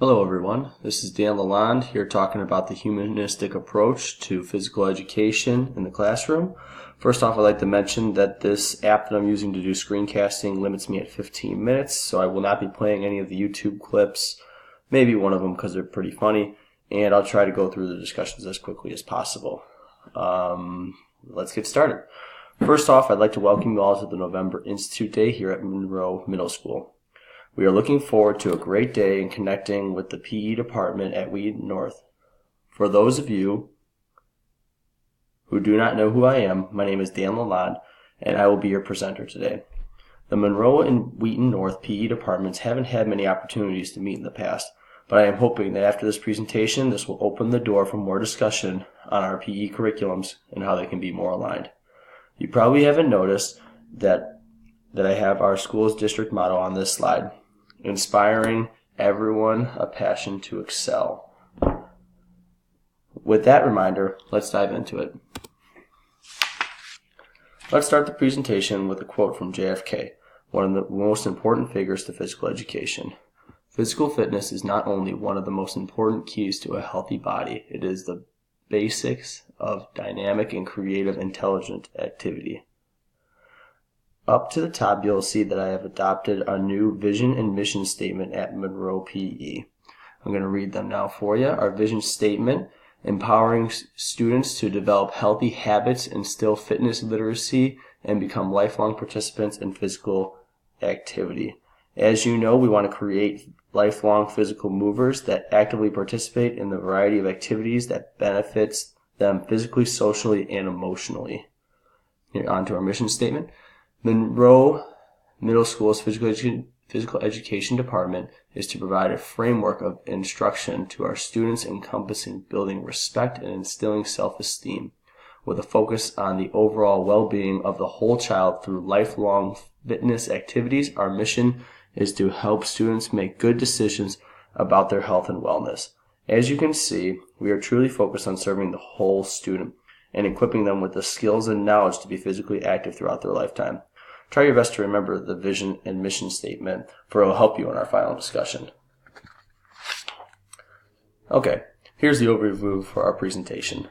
Hello everyone, this is Dan LaLonde here talking about the humanistic approach to physical education in the classroom. First off, I'd like to mention that this app that I'm using to do screencasting limits me at 15 minutes, so I will not be playing any of the YouTube clips, maybe one of them because they're pretty funny, and I'll try to go through the discussions as quickly as possible. Let's get started. First off, I'd like to welcome you all to the November Institute Day here at Monroe Middle School. We are looking forward to a great day and connecting with the PE department at Wheaton North. For those of you who do not know who I am, my name is Dan LaLonde, and I will be your presenter today. The Monroe and Wheaton North PE departments haven't had many opportunities to meet in the past, but I am hoping that after this presentation, this will open the door for more discussion on our PE curriculums and how they can be more aligned. You probably haven't noticed that I have our school's district motto on this slide. Inspiring everyone a passion to excel. With that reminder, let's dive into it. Let's start the presentation with a quote from JFK, one of the most important figures to physical education. Physical fitness is not only one of the most important keys to a healthy body, it is the basics of dynamic and creative intelligent activity. Up to the top, you'll see that I have adopted a new vision and mission statement at Monroe PE. I'm going to read them now for you. Our vision statement: empowering students to develop healthy habits, instill fitness literacy, and become lifelong participants in physical activity. As you know, we want to create lifelong physical movers that actively participate in the variety of activities that benefits them physically, socially, and emotionally. Here, on to our mission statement. Monroe Middle School's physical education department is to provide a framework of instruction to our students encompassing building respect and instilling self-esteem, with a focus on the overall well-being of the whole child through lifelong fitness activities. Our mission is to help students make good decisions about their health and wellness. As you can see, we are truly focused on serving the whole student and equipping them with the skills and knowledge to be physically active throughout their lifetime. Try your best to remember the vision and mission statement, for it will help you in our final discussion. Okay, here's the overview for our presentation.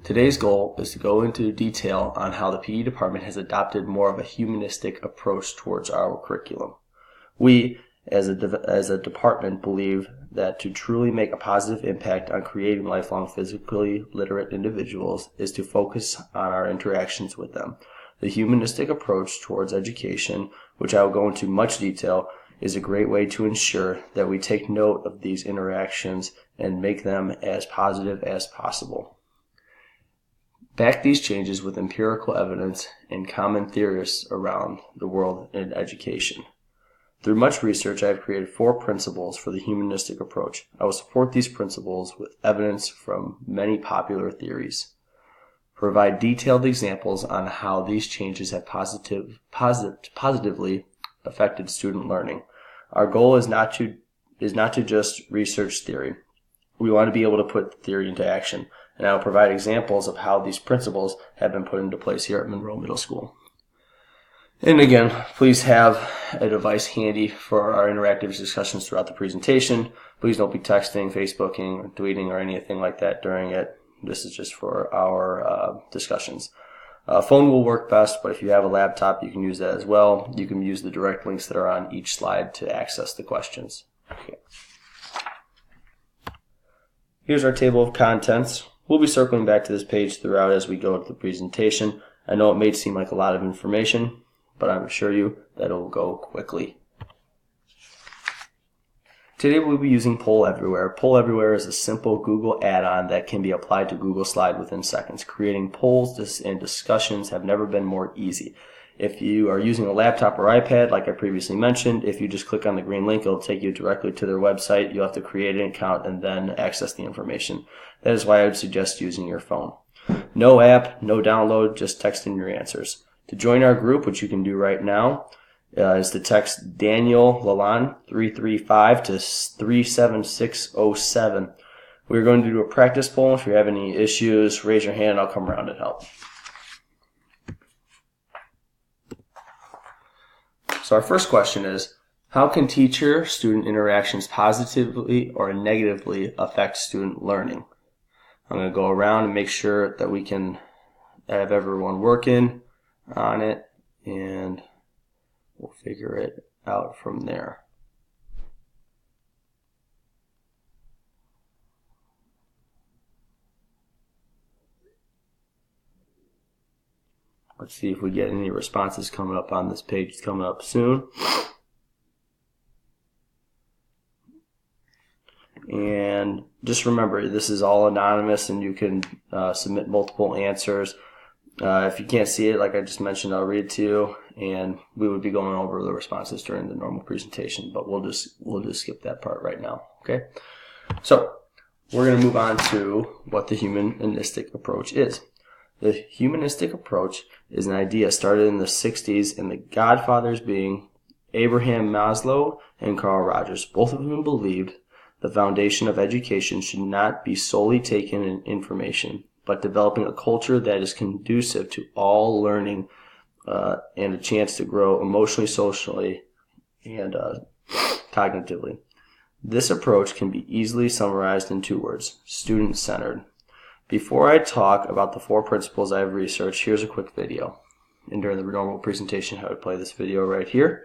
Today's goal is to go into detail on how the PE department has adopted more of a humanistic approach towards our curriculum. We, as a department, believe that to truly make a positive impact on creating lifelong physically literate individuals is to focus on our interactions with them. The humanistic approach towards education, which I will go into much detail, is a great way to ensure that we take note of these interactions and make them as positive as possible. Back these changes with empirical evidence and common theorists around the world in education. Through much research, I have created 4 principles for the humanistic approach. I will support these principles with evidence from many popular theories. Provide detailed examples on how these changes have positively affected student learning. Our goal is not to just research theory. We want to be able to put the theory into action, and I will provide examples of how these principles have been put into place here at Monroe Middle School. And again, please have a device handy for our interactive discussions throughout the presentation. Please don't be texting, Facebooking, or tweeting, or anything like that during it. This is just for our discussions. Phone will work best, but if you have a laptop, you can use that as well. You can use the direct links that are on each slide to access the questions. Okay. Here's our table of contents. We'll be circling back to this page throughout as we go to the presentation. I know it may seem like a lot of information, but I assure you that it will go quickly. Today we'll be using Poll Everywhere. Poll Everywhere is a simple Google add-on that can be applied to Google Slide within seconds. Creating polls and discussions have never been more easy. If you are using a laptop or iPad, like I previously mentioned, if you just click on the green link, it'll take you directly to their website. You'll have to create an account and then access the information. That is why I would suggest using your phone. No app, no download, just text in your answers. To join our group, which you can do right now, is to text Daniel LaLonde 335 to 37607. We're going to do a practice poll. If you have any issues, raise your hand and I'll come around and help. So our first question is, How can teacher-student interactions positively or negatively affect student learning? I'm going to go around and make sure that we can have everyone working on it, and we'll figure it out from there. Let's see if we get any responses coming up on this page. It's coming up soon. And just remember, this is all anonymous, and you can submit multiple answers. If you can't see it, like I just mentioned, I'll read it to you, and we would be going over the responses during the normal presentation, but we'll just skip that part right now. Okay, so we're going to move on to what the humanistic approach is. The humanistic approach is an idea started in the 60s, and the godfathers being Abraham Maslow and Carl Rogers, both of whom believed the foundation of education should not be solely taken in information, but developing a culture that is conducive to all learning and a chance to grow emotionally, socially, and cognitively. This approach can be easily summarized in 2 words: student-centered. Before I talk about the 4 principles I have researched, here's a quick video. And during the normal presentation, I would play this video right here.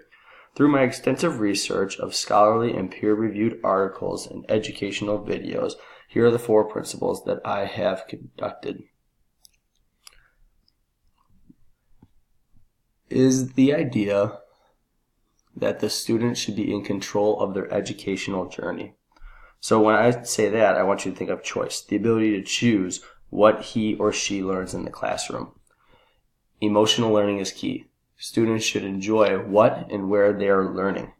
Through my extensive research of scholarly and peer-reviewed articles and educational videos, here are the 4 principles that I have conducted. Is the idea that the student should be in control of their educational journey. So when I say that, I want you to think of choice, the ability to choose what he or she learns in the classroom. Emotional learning is key. Students should enjoy what and where they are learning.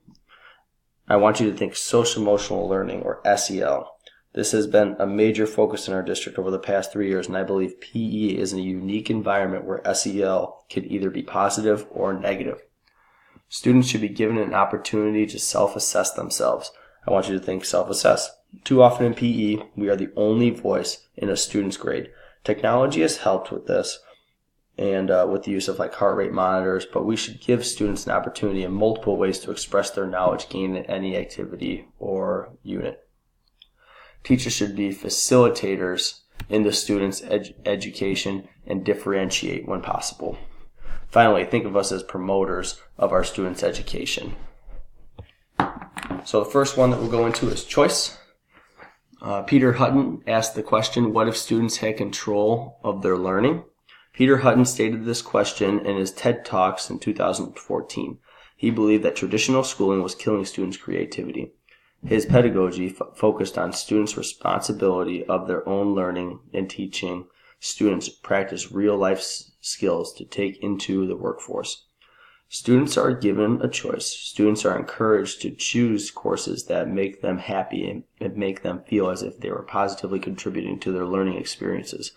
I want you to think social-emotional learning, or SEL. This has been a major focus in our district over the past 3 years, and I believe PE is a unique environment where SEL can either be positive or negative. Students should be given an opportunity to self-assess themselves. I want you to think self-assess. Too often in PE, we are the only voice in a student's grade. Technology has helped with this, and with the use of like heart rate monitors, but we should give students an opportunity in multiple ways to express their knowledge gained in any activity or unit. Teachers should be facilitators in the students' education and differentiate when possible. Finally, think of us as promoters of our students' education. So the first one that we'll go into is choice. Peter Hutton asked the question, what if students had control of their learning? Peter Hutton stated this question in his TED Talks in 2014. He believed that traditional schooling was killing students' creativity. His pedagogy focused on students' responsibility of their own learning and teaching students practice real-life skills to take into the workforce. Students are given a choice. Students are encouraged to choose courses that make them happy and make them feel as if they were positively contributing to their learning experiences.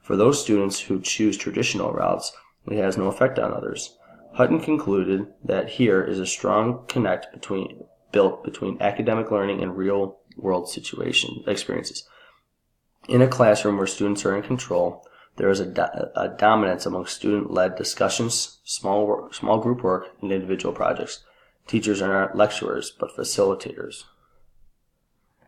For those students who choose traditional routes, it has no effect on others. Hutton concluded that here is a strong connect built between academic learning and real-world experiences. In a classroom where students are in control, there is a dominance among student-led discussions, small group work, and individual projects. Teachers are not lecturers, but facilitators.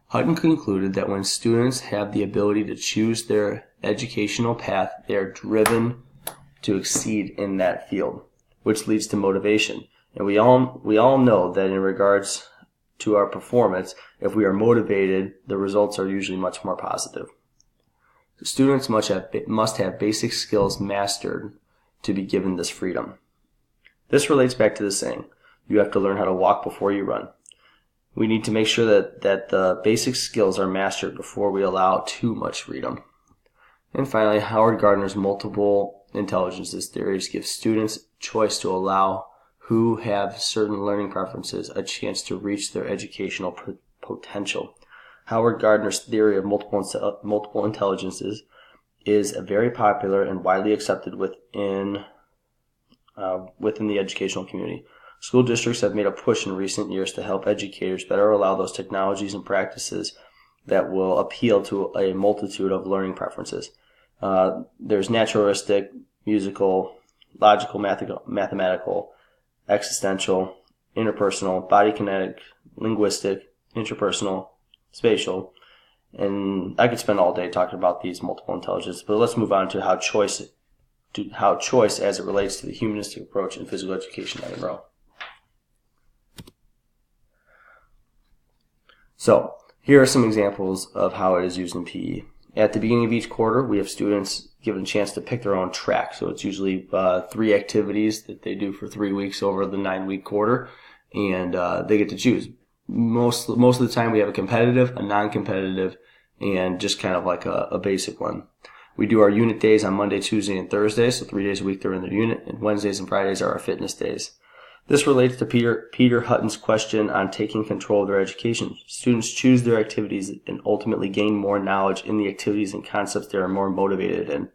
Hutton concluded that when students have the ability to choose their educational path, they are driven to exceed in that field, which leads to motivation. And we all know that in regards to our performance, if we are motivated, the results are usually much more positive. Students must have basic skills mastered to be given this freedom. This relates back to the saying, you have to learn how to walk before you run. We need to make sure that the basic skills are mastered before we allow too much freedom. And finally, Howard Gardner's multiple intelligences theories give students choice to allow who have certain learning preferences a chance to reach their educational potential. Howard Gardner's theory of multiple intelligences is very popular and widely accepted within the educational community. School districts have made a push in recent years to help educators better allow those technologies and practices that will appeal to a multitude of learning preferences. There's naturalistic, musical, logical, mathematical, existential, interpersonal, body kinetic, linguistic, interpersonal, spatial, and I could spend all day talking about these multiple intelligences, but let's move on to how choice as it relates to the humanistic approach in physical education at Monroe. So, here are some examples of how it is used in PE. At the beginning of each quarter, we have students given a chance to pick their own track. So it's usually 3 activities that they do for 3 weeks over the 9-week quarter, and they get to choose. Most of the time we have a competitive, a non-competitive, and just kind of like a basic one. We do our unit days on Monday, Tuesday, and Thursday, so 3 days a week they're in their unit, and Wednesdays and Fridays are our fitness days. This relates to Peter Hutton's question on taking control of their education. Students choose their activities and ultimately gain more knowledge in the activities and concepts they are more motivated in.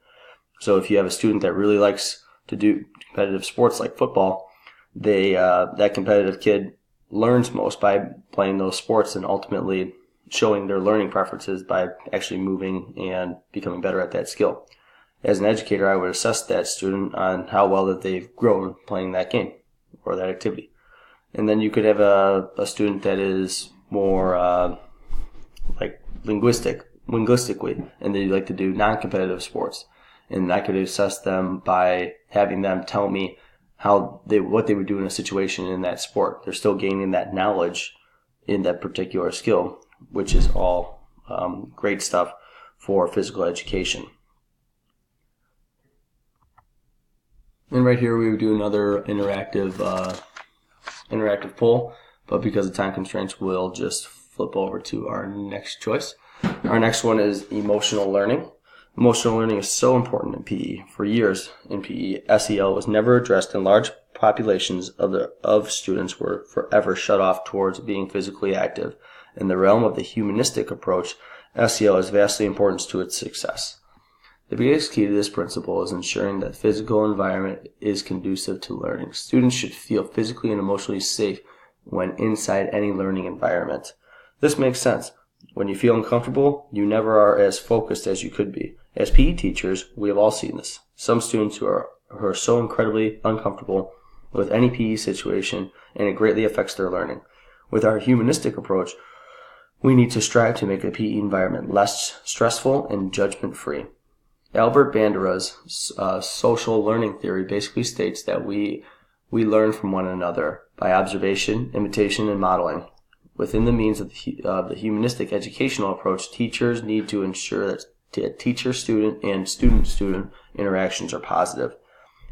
So if you have a student that really likes to do competitive sports like football, that competitive kid learns most by playing those sports and ultimately showing their learning preferences by actually moving and becoming better at that skill. As an educator, I would assess that student on how well that they've grown playing that game or that activity. And then you could have a student that is more like linguistically, and they like to do non-competitive sports. And I could assess them by having them tell me what they would do in a situation in that sport. They're still gaining that knowledge in that particular skill, which is all great stuff for physical education. And right here we would do another interactive poll, but because of time constraints, we'll just flip over to our next choice. Our next one is emotional learning. Emotional learning is so important in PE. For years in PE, SEL was never addressed, and large populations of students were forever shut off towards being physically active. In the realm of the humanistic approach, SEL is vastly important to its success. The biggest key to this principle is ensuring that physical environment is conducive to learning. Students should feel physically and emotionally safe when inside any learning environment. This makes sense. When you feel uncomfortable, you never are as focused as you could be. As PE teachers, we have all seen this. Some students who are so incredibly uncomfortable with any PE situation, and it greatly affects their learning. With our humanistic approach, we need to strive to make the PE environment less stressful and judgment-free. Albert Bandura's social learning theory basically states that we learn from one another by observation, imitation, and modeling. Within the means of the humanistic educational approach, teachers need to ensure that teacher-student and student-student interactions are positive.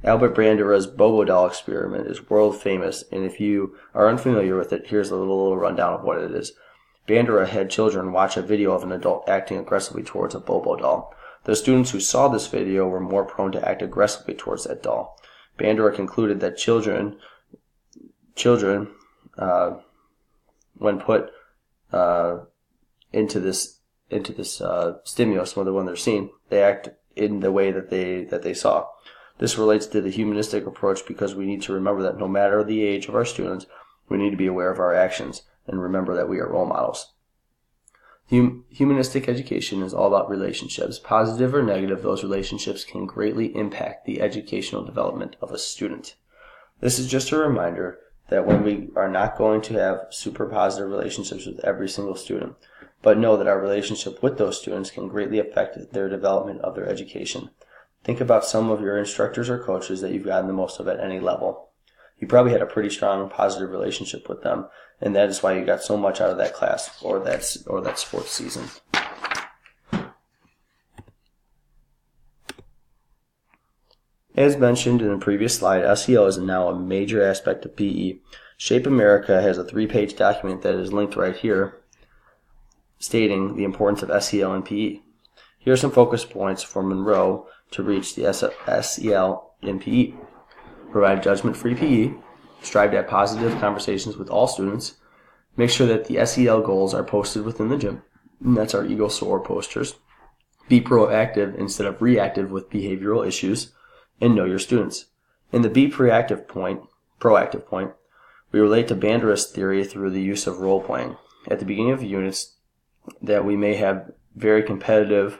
Albert Bandura's Bobo doll experiment is world famous, and if you are unfamiliar with it, here's a little rundown of what it is. Bandura had children watch a video of an adult acting aggressively towards a Bobo doll. The students who saw this video were more prone to act aggressively towards that doll. Bandura concluded that children, when put into this stimulus, when they're seen, they act in the way that they saw. This relates to the humanistic approach because we need to remember that no matter the age of our students, we need to be aware of our actions and remember that we are role models. Humanistic education is all about relationships. Positive or negative, those relationships can greatly impact the educational development of a student. This is just a reminder that when we are not going to have super positive relationships with every single student, but know that our relationship with those students can greatly affect their development of their education. Think about some of your instructors or coaches that you've gotten the most of at any level. You probably had a pretty strong positive relationship with them, and that is why you got so much out of that class or that sports season. As mentioned in the previous slide, SEL is now a major aspect of PE. Shape America has a 3-page document that is linked right here stating the importance of SEL in PE. Here are some focus points for Monroe to reach the SEL in PE. Provide judgment-free PE. Strive to have positive conversations with all students. Make sure that the SEL goals are posted within the gym. And that's our Eagle Soar posters. Be proactive instead of reactive with behavioral issues. And know your students. In the be proactive point, we relate to Bandura's theory through the use of role playing. At the beginning of units, that we may have very competitive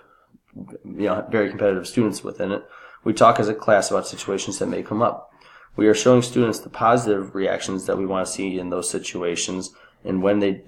students within it, we talk as a class about situations that may come up. We are showing students the positive reactions that we want to see in those situations, and when they